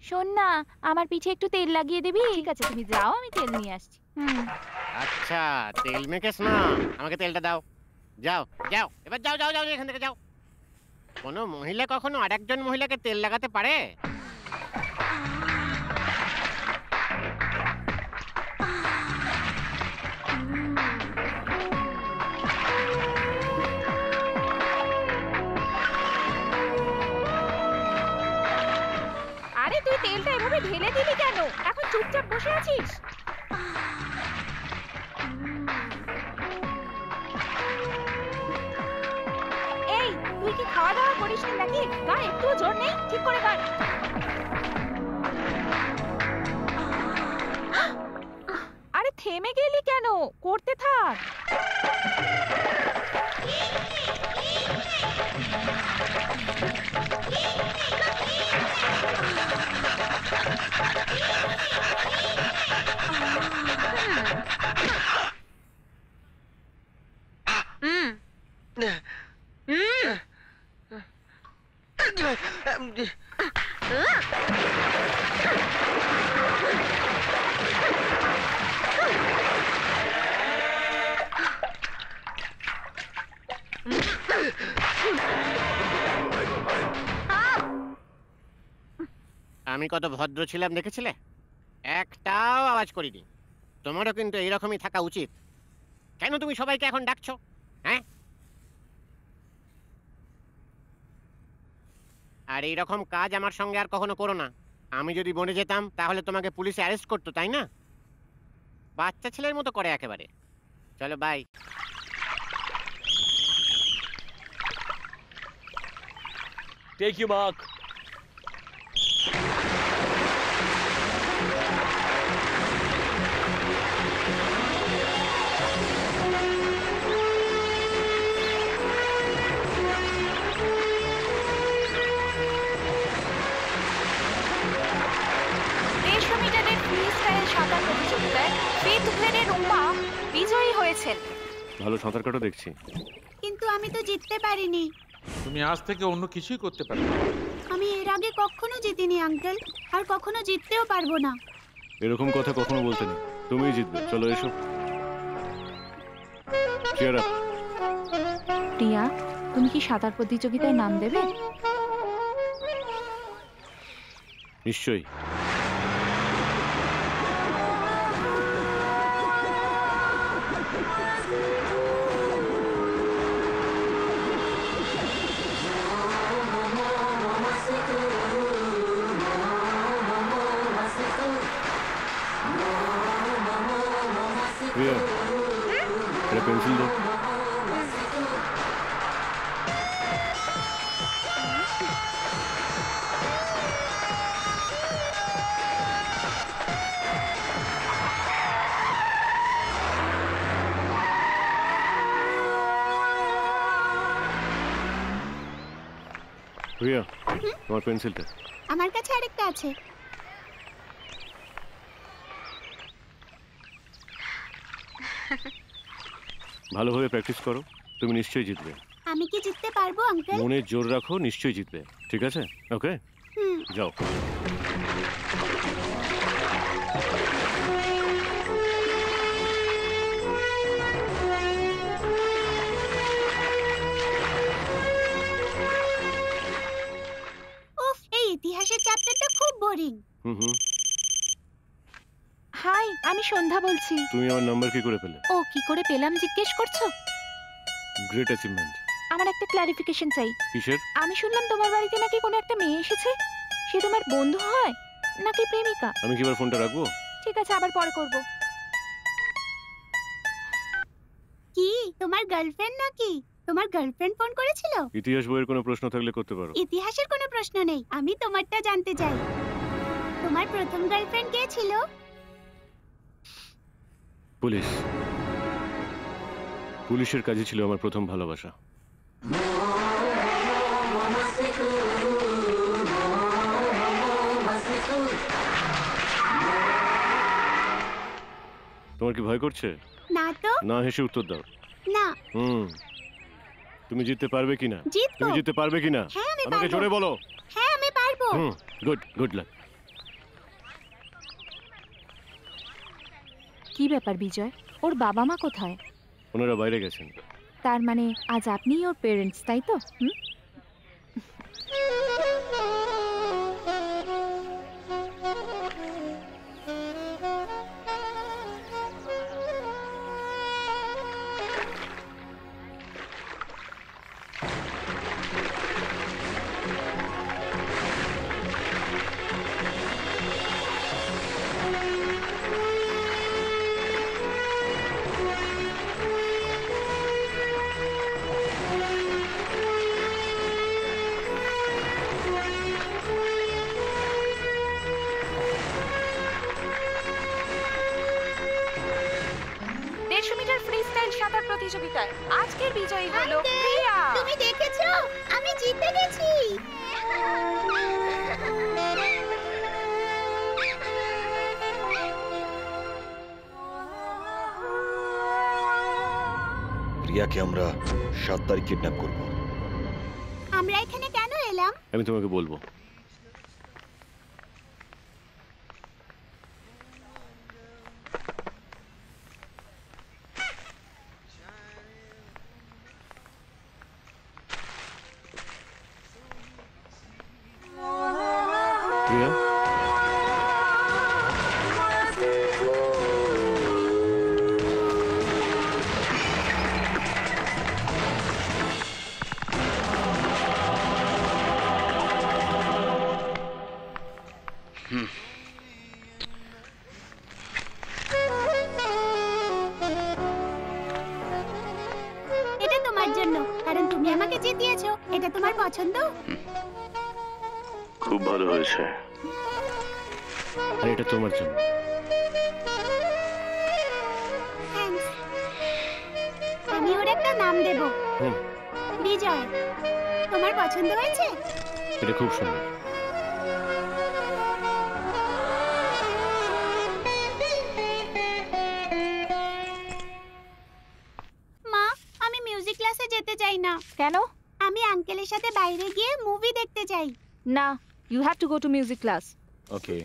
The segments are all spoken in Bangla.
শোন না, আমার পিঠে একটু তেল লাগিয়ে দিবি? ঠিক আছে, তুমি যাও, আমি তেল নিয়ে আসছি। আচ্ছা, তেল মেখেছ না? আমাকে তেলটা দাও। যাও যাও, এবার যাও যাও যাও, এখান থেকে যাও। কোনো মহিলা কখনো আরেকজন মহিলাকে তেল লাগাতে পারে? আরে তুই তেলটা এভাবে ঢেলে দিলি কেন? এখন চুপচাপ বসে আছিস? এই, তুই কি খাওয়া দাওয়া করিস নি নাকি? গা একটু জোর নেই, ঠিক করে গা। আরে থেমে গেলি কেন? করতে থাক। আমি কত ভদ্র ছিলাম দেখেছিলে? একটাও আওয়াজ করিনি। তোমারও কিন্তু এইরকমই থাকা উচিত। কেন তুমি সবাইকে এখন ডাকছো? হ্যাঁ, আর এইরকম কাজ আমার সঙ্গে আর কখনো করো না। আমি যদি বনে যেতাম তাহলে তোমাকে পুলিশে অ্যারেস্ট করতো, তাই না? বাচ্চা ছেলের মতো করে একেবারে। চলো বাই। Take you mark. সাঁতার প্রতিযোগিতায় ফেথুভেরের উমা বিজয়ী হয়েছেন। ভালো সাঁতার কাটো দেখছি। কিন্তু আমি তো জিততে পারিনি। তুমি আজ থেকে অন্য কিছুই করতে পারবে। আমি এর আগে কখনো জিতিনি আঙ্কেল, আর কখনো জিততেও পারবো না। এরকম কথা কখনো বলতে নেই, তুমিই জিতবে। চলো এসো। Cheer up. প্রিয়া, তুমি কি সাঁতার প্রতিযোগিতায় নাম দেবে? নিশ্চয়ই। প্রিয়া, এটা পেন্সিল দাও। প্রিয়া, তোমার পেন্সিলটা। আমার কাছে আরেকটা আছে। ভালোভাবে প্র্যাকটিস করো, তুমি নিশ্চয়ই জিতবে। আমি কি জিততে পারবো আঙ্কেল? মনে জোর রাখো, নিশ্চয়ই জিতবে। ঠিক আছে? ওকে, যাও। উফ, এই ইতিহাসের চ্যাপ্টারটা খুব বোরিং। হাই, আমি সন্ধ্যা বলছি। তুমি আমার নাম্বার কি করে পেলে? ও, কি করে পেলাম জিজ্ঞেস করছো? Great achievement. আমার একটা ক্লারিফিকেশন চাই। কিসের? আমি শুনলাম তোমার বাড়িতে নাকি কোনো একটা মেয়ে এসেছে। সে তোমার বন্ধু হয় নাকি প্রেমিকা? আমি কি এবার ফোনটা রাখবো? ঠিক আছে, আবার পরে করব। কি তোমার গার্লফ্রেন্ড নাকি? তোমার গার্লফ্রেন্ড ফোন করেছিল? ইতিহাস বইয়ের কোনো প্রশ্ন থাকলে করতে পারো। ইতিহাসের কোনো প্রশ্ন নেই, আমি তোমারটা জানতে চাই। তোমার প্রথম গার্লফ্রেন্ড কে ছিল? পুলিশ। পুলিশের কাজই ছিল আমার প্রথম ভালোবাসা। তোমার কি ভয় করছে? না তো। না হেসে উত্তর দাও। না। তুমি জিততে পারবে কিনা? জিতবো। তুমি জিততে পারবে কিনা? হ্যাঁ, আমি আমাকে পারবো। জোরে বলো। হ্যাঁ, আমি পারবো। Good luck. কি ব্যাপার বিজয়, ওর বাবা মা কোথায়? ওনারা বাইরে গেছেন। তার মানে আজ আপনিই ওর পেরেন্টস, তাই তো? হুম? সাঁতার প্রতিযোগিতায় আজকের বিজয়ী হলো Uncle, প্রিয়া। তুমি দেখেছো আমি জিতে গেছি। প্রিয়াকে আমরা 7 তারিখ কিডন্যাপ করব। আমরা এখানে কেন এলাম? আমি তোমাকে বলবো। প্রিয়া, এটা তোমার জন্য, কারণ তুমি আমাকে জিতিয়েছো। এটা তোমার পছন্দ? খুব ভালো হয়েছে। আর এটা তোমার জন্য। থ্যাঙ্কস। আমি ওর একটা নাম দেব, হুম, বিজয়। তোমার পছন্দ হয়েছে? এটা খুব সুন্দর। মা, আমি মিউজিক ক্লাসে যেতে চাই না। কেন? আমি আঙ্কেলের সাথে বাইরে গিয়ে মুভি দেখতে চাই। না, you have to go to music class. Okay.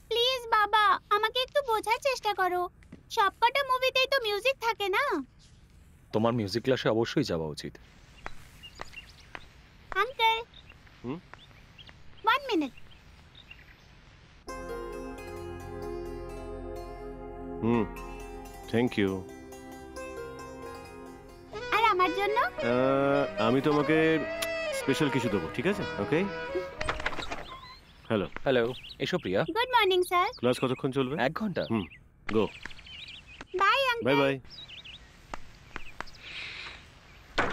Please বাবা, আমাকে একটু বোঝার চেষ্টা করো। সবকটা মুভিতেই তো মিউজিক থাকে না। তোমার মিউজিক ক্লাসে অবশ্যই যাওয়া উচিত। আঙ্কেল, হুম? 1 মিনিট। হুম, থ্যাংক ইউ। আর আমার জন্য? আমি তোমাকে স্পেশাল কিছু দেবো, ঠিক আছে? ওকে। হ্যালো, হ্যালো, এসো Priya. Good morning sir. Class কতক্ষণ চলবে? 1 ঘন্টা। হুম, go. Bye bye uncle. By.